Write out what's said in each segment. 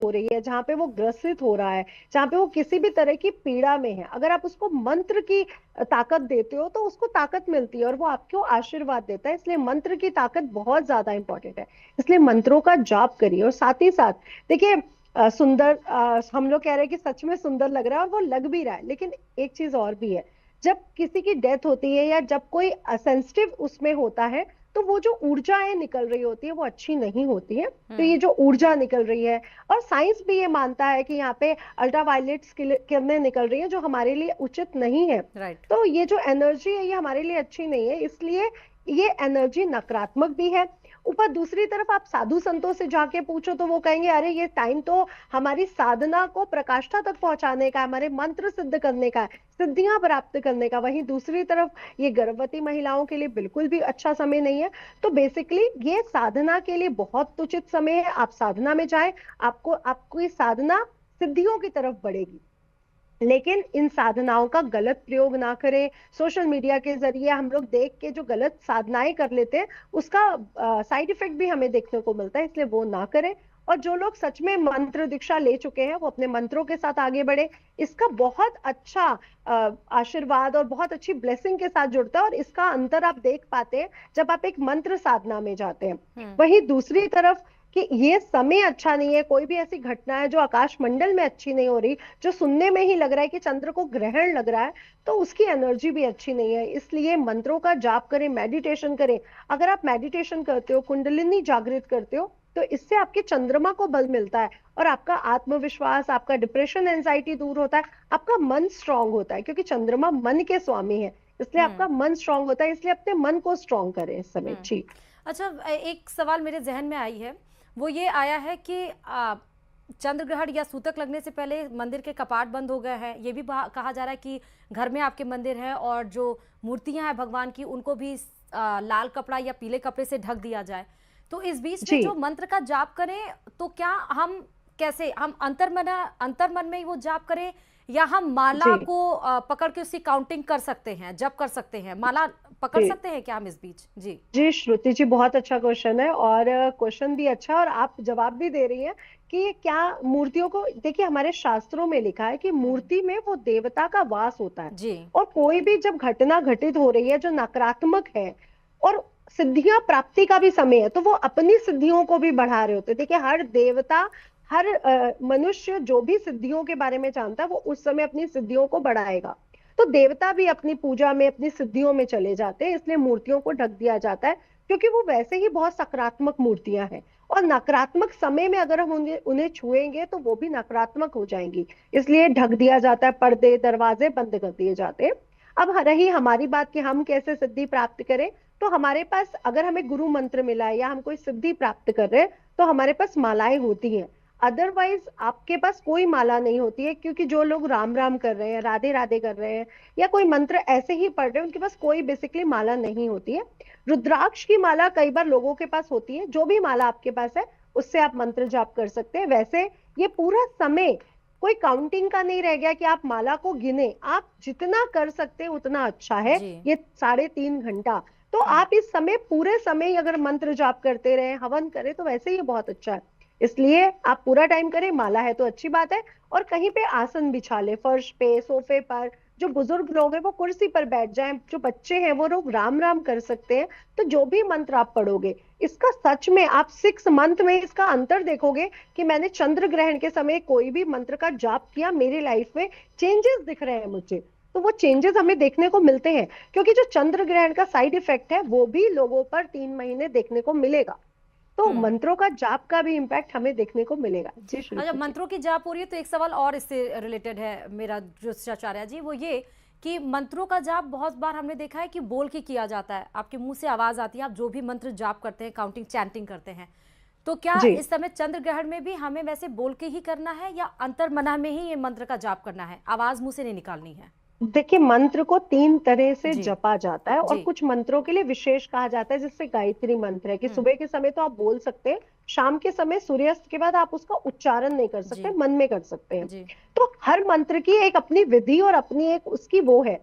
हो रही है, जहाँ पे वो ग्रसित हो रहा है, जहाँ पे वो किसी भी तरह की पीड़ा में है, अगर आप उसको मंत्र की ताकत देते हो तो उसको ताकत मिलती है और वो आपको आशीर्वाद देता है। इसलिए मंत्र की ताकत बहुत ज्यादा इंपॉर्टेंट है। इसलिए मंत्रों का जाप करिए। और साथ ही साथ देखिए, सुंदर, हम लोग कह रहे हैं कि सच में सुंदर लग रहा है और वो लग भी रहा है, लेकिन एक चीज और भी है। जब किसी की डेथ होती है या जब कोई सेंसिटिव उसमें होता है, तो वो जो ऊर्जाएं निकल रही होती है वो अच्छी नहीं होती है। तो ये जो ऊर्जा निकल रही है, और साइंस भी ये मानता है कि यहाँ पे अल्ट्रावायलेट किरणें निकल रही है जो हमारे लिए उचित नहीं है। राइट। तो ये जो एनर्जी है ये हमारे लिए अच्छी नहीं है, इसलिए ये एनर्जी नकारात्मक भी है। ऊपर दूसरी तरफ आप साधु संतों से जाके पूछो तो वो कहेंगे अरे ये टाइम तो हमारी साधना को प्रकाष्ठा तक पहुंचाने का है, हमारे मंत्र सिद्ध करने का है, सिद्धियां प्राप्त करने का। वहीं दूसरी तरफ ये गर्भवती महिलाओं के लिए बिल्कुल भी अच्छा समय नहीं है। तो बेसिकली ये साधना के लिए बहुत उचित समय है। आप साधना में जाए, आपको आपकी साधना सिद्धियों की तरफ बढ़ेगी। लेकिन इन साधनाओं का गलत प्रयोग ना करें। सोशल मीडिया के जरिए हम लोग देख के जो गलत साधनाएं कर लेते हैं उसका साइड इफेक्ट भी हमें देखने को मिलता है, इसलिए वो ना करें। और जो लोग सच में मंत्र दीक्षा ले चुके हैं वो अपने मंत्रों के साथ आगे बढ़े। इसका बहुत अच्छा आशीर्वाद और बहुत अच्छी ब्लेसिंग के साथ जुड़ता है, और इसका अंतर आप देख पाते हैं जब आप एक मंत्र साधना में जाते हैं। वहीं दूसरी तरफ कि ये समय अच्छा नहीं है, कोई भी ऐसी घटना है जो आकाश मंडल में अच्छी नहीं हो रही, जो सुनने में ही लग रहा है कि चंद्र को ग्रहण लग रहा है, तो उसकी एनर्जी भी अच्छी नहीं है। इसलिए मंत्रों का जाप करें, मेडिटेशन करें। अगर आप मेडिटेशन करते हो, कुंडलिनी जागृत करते हो, तो इससे आपके चंद्रमा को बल मिलता है और आपका आत्मविश्वास, आपका डिप्रेशन, एंजाइटी दूर होता है, आपका मन स्ट्रांग होता है, क्योंकि चंद्रमा मन के स्वामी है। इसलिए आपका मन स्ट्रांग होता है। इसलिए अपने मन को स्ट्रांग करें इस समय। जी। अच्छा, एक सवाल मेरे जहन में आई है, वो ये आया है कि चंद्र ग्रहण या सूतक लगने से पहले मंदिर के कपाट बंद हो गए हैं। ये भी कहा जा रहा है कि घर में आपके मंदिर है और जो मूर्तियां हैं भगवान की उनको भी लाल कपड़ा या पीले कपड़े से ढक दिया जाए। तो इस बीच में जी। जो मंत्र का जाप करें, तो क्या हम कैसे, हम अंतर्मन में ही वो जाप करें, या हम माला जी। को पकड़ के उसकी काउंटिंग कर सकते हैं, जप कर सकते हैं, माला पकड़ जी। सकते हैं क्या हम इस बीच? जी। जी श्रुति जी, बहुत अच्छा क्वेश्चन है, और क्वेश्चन भी अच्छा, और आप जवाब भी दे रही हैं कि क्या मूर्तियों को, देखिए हमारे शास्त्रों में लिखा है कि मूर्ति में वो देवता का वास होता है। जी। और कोई भी जब घटना घटित हो रही है जो नकारात्मक है और सिद्धियां प्राप्ति का भी समय है, तो वो अपनी सिद्धियों को भी बढ़ा रहे होते हैं। देखिए हर देवता, हर मनुष्य जो भी सिद्धियों के बारे में जानता है वो उस समय अपनी सिद्धियों को बढ़ाएगा। तो देवता भी अपनी पूजा में, अपनी सिद्धियों में चले जाते हैं, इसलिए मूर्तियों को ढक दिया जाता है, क्योंकि वो वैसे ही बहुत सकारात्मक मूर्तियां हैं। और नकारात्मक समय में अगर हम उन्हें उन्हें छुएंगे तो वो भी नकारात्मक हो जाएंगी, इसलिए ढक दिया जाता है, पर्दे दरवाजे बंद कर दिए जाते हैं। अब रही हमारी बात कि हम कैसे सिद्धि प्राप्त करें, तो हमारे पास अगर हमें गुरु मंत्र मिला है या हम कोई सिद्धि प्राप्त कर रहे हैं तो हमारे पास मालाएं होती हैं। अदरवाइज आपके पास कोई माला नहीं होती है, क्योंकि जो लोग राम राम कर रहे हैं, राधे राधे कर रहे हैं, या कोई मंत्र ऐसे ही पढ़ रहे हैं, उनके पास कोई बेसिकली माला नहीं होती है। रुद्राक्ष की माला कई बार लोगों के पास होती है। जो भी माला आपके पास है उससे आप मंत्र जाप कर सकते हैं। वैसे ये पूरा समय कोई काउंटिंग का नहीं रह गया कि आप माला को गिने, आप जितना कर सकते हैं उतना अच्छा है। जी। ये 3.5 घंटा, तो आप इस समय पूरे समय अगर मंत्र जाप करते रहे, हवन करें, तो वैसे ही बहुत अच्छा है। इसलिए आप पूरा टाइम करें, माला है तो अच्छी बात है। और कहीं पे आसन बिछा ले, फर्श पे, सोफे पर। जो बुजुर्ग लोग हैं वो कुर्सी पर बैठ जाएं, जो बच्चे हैं वो लोग राम राम कर सकते हैं। तो जो भी मंत्र आप पढ़ोगे, इसका सच में आप 6 मंथ में इसका अंतर देखोगे कि मैंने चंद्र ग्रहण के समय कोई भी मंत्र का जाप किया, मेरी लाइफ में चेंजेस दिख रहे हैं मुझे। तो वो चेंजेस हमें देखने को मिलते हैं, क्योंकि जो चंद्र ग्रहण का साइड इफेक्ट है वो भी लोगों पर 3 महीने देखने को मिलेगा। तो मंत्रों का जाप का भी इम्पैक्ट हमें देखने को मिलेगा। जी अच्छा, श्रुति जी। मंत्रों की जाप हो रही है तो एक सवाल और इससे रिलेटेड है मेरा ज्योतिषाचार्य जी, वो ये कि मंत्रों का जाप बहुत बार हमने देखा है कि बोल के किया जाता है, आपके मुंह से आवाज आती है, आप जो भी मंत्र जाप करते हैं, काउंटिंग चैंटिंग करते हैं। तो क्या जी। इस समय चंद्र ग्रहण में भी हमें वैसे बोल के ही करना है, या अंतर्मना में ही ये मंत्र का जाप करना है, आवाज मुंह से नहीं निकालनी है? देखिए मंत्र को 3 तरह से जी। जपा जाता है, और जी। कुछ मंत्रों के लिए विशेष कहा जाता है, जिससे गायत्री मंत्र है कि हम्म। सुबह के समय तो आप बोल सकते हैं, शाम के समय सूर्यास्त के बाद आप उसका उच्चारण नहीं कर सकते, जी। मन में कर सकते हैं। जी। तो हर मंत्र की एक अपनी विधि और अपनी एक उसकी वो है।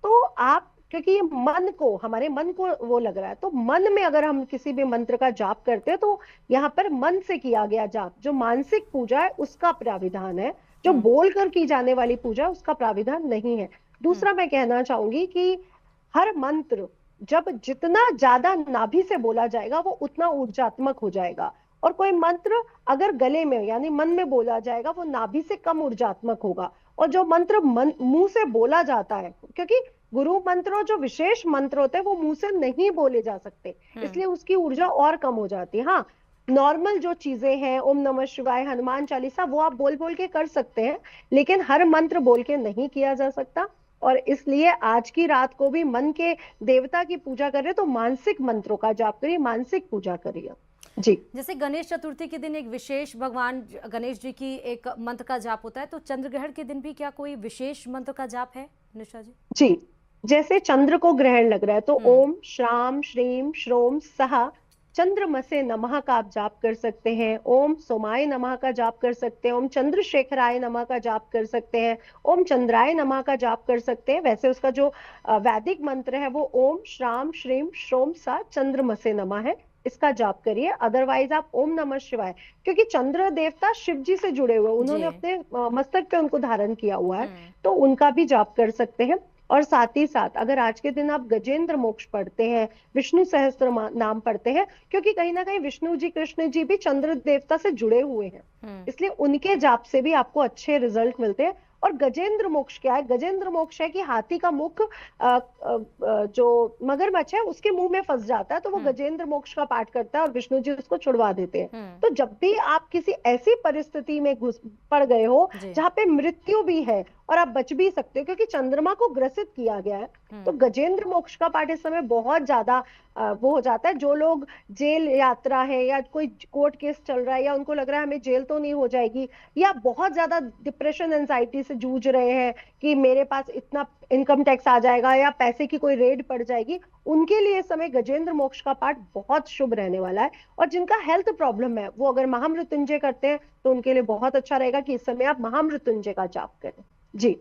तो आप क्योंकि ये मन को, हमारे मन को वो लग रहा है। तो मन में अगर हम किसी भी मंत्र का जाप करते हैं तो यहाँ पर मन से किया गया जाप, जो मानसिक पूजा है उसका प्राविधान है। जो हम्म। बोलकर की जाने वाली पूजा उसका प्राविधान नहीं है। हम्म। दूसरा मैं कहना चाहूंगी कि हर मंत्र जब जितना ज्यादा नाभि से बोला जाएगा वो उतना ऊर्जात्मक हो जाएगा। और कोई मंत्र अगर गले में यानी मन में बोला जाएगा वो नाभि से कम ऊर्जात्मक होगा। और जो मंत्र मुंह से बोला जाता है, क्योंकि गुरु मंत्र और जो विशेष मंत्र होते हैं वो मुंह से नहीं बोले जा सकते, इसलिए उसकी ऊर्जा और कम हो जाती है। हाँ, नॉर्मल जो चीजें हैं, ओम नमः शिवाय, हनुमान चालीसा, वो आप बोल बोल के कर सकते हैं, लेकिन हर मंत्र बोल के नहीं किया जा सकता। और इसलिए आज की रात को भी मन के देवता की पूजा कर रहे तो मानसिक मंत्रों का जाप करिए, मानसिक पूजा करिए। जी। जैसे गणेश चतुर्थी के दिन एक विशेष भगवान गणेश जी की एक मंत्र का जाप होता है, तो चंद्र ग्रहण के दिन भी क्या कोई विशेष मंत्र का जाप है निशा जी? जी, जैसे चंद्र को ग्रहण लग रहा है तो हम्म। ओम श्राम श्रीम श्रोम सहा चंद्रमसे नमः का आप जाप कर सकते हैं। ओम सोमाय नमः का जाप कर सकते हैं। ओम चंद्रशेखराय नमः का जाप कर सकते हैं। ओम चंद्राय नमः का जाप कर सकते हैं। वैसे उसका जो वैदिक मंत्र है वो ओम श्राम श्रीम श्रोम सा चंद्रमसे नमः है, इसका जाप करिए। अदरवाइज आप ओम नमः शिवाय, क्योंकि चंद्र देवता शिव जी से जुड़े हुए, उन्होंने जी। अपने मस्तक पे उनको धारण किया हुआ है, हम्म। तो उनका भी जाप कर सकते हैं। और साथ ही साथ अगर आज के दिन आप गजेंद्र मोक्ष पढ़ते हैं, विष्णु सहस्त्र नाम पढ़ते हैं, क्योंकि कहीं ना कहीं विष्णु जी कृष्ण जी भी चंद्र देवता से जुड़े हुए हैं, इसलिए उनके जाप से भी आपको अच्छे रिजल्ट मिलते हैं। और गजेंद्र मोक्ष क्या है? गजेंद्र मोक्ष है कि हाथी का मुख जो मगरमच्छ है उसके मुंह में फंस जाता है, तो वो गजेंद्र मोक्ष का पाठ करता है और विष्णु जी उसको छुड़वा देते हैं। तो जब भी आप किसी ऐसी परिस्थिति में घुस पड़ गए हो जी। जहां पे मृत्यु भी है और आप बच भी सकते हो, क्योंकि चंद्रमा को ग्रसित किया गया है, तो गजेंद्र मोक्ष का पाठ इस समय बहुत ज्यादा वो हो जाता है। जो लोग जेल यात्रा है या कोई कोर्ट केस चल रहा है या उनको लग रहा है हमें जेल तो नहीं हो जाएगी, या बहुत ज्यादा डिप्रेशन एंजाइटी से जूझ रहे हैं कि मेरे पास इतना इनकम टैक्स आ जाएगा या पैसे की कोई रेड पड़ जाएगी, उनके लिए इस समय गजेंद्र मोक्ष का पाठ बहुत शुभ रहने वाला है। और जिनका हेल्थ प्रॉब्लम है वो अगर महामृत्युंजय करते हैं तो उनके लिए बहुत अच्छा रहेगा कि इस समय आप महामृत्युंजय का जाप करें। जी।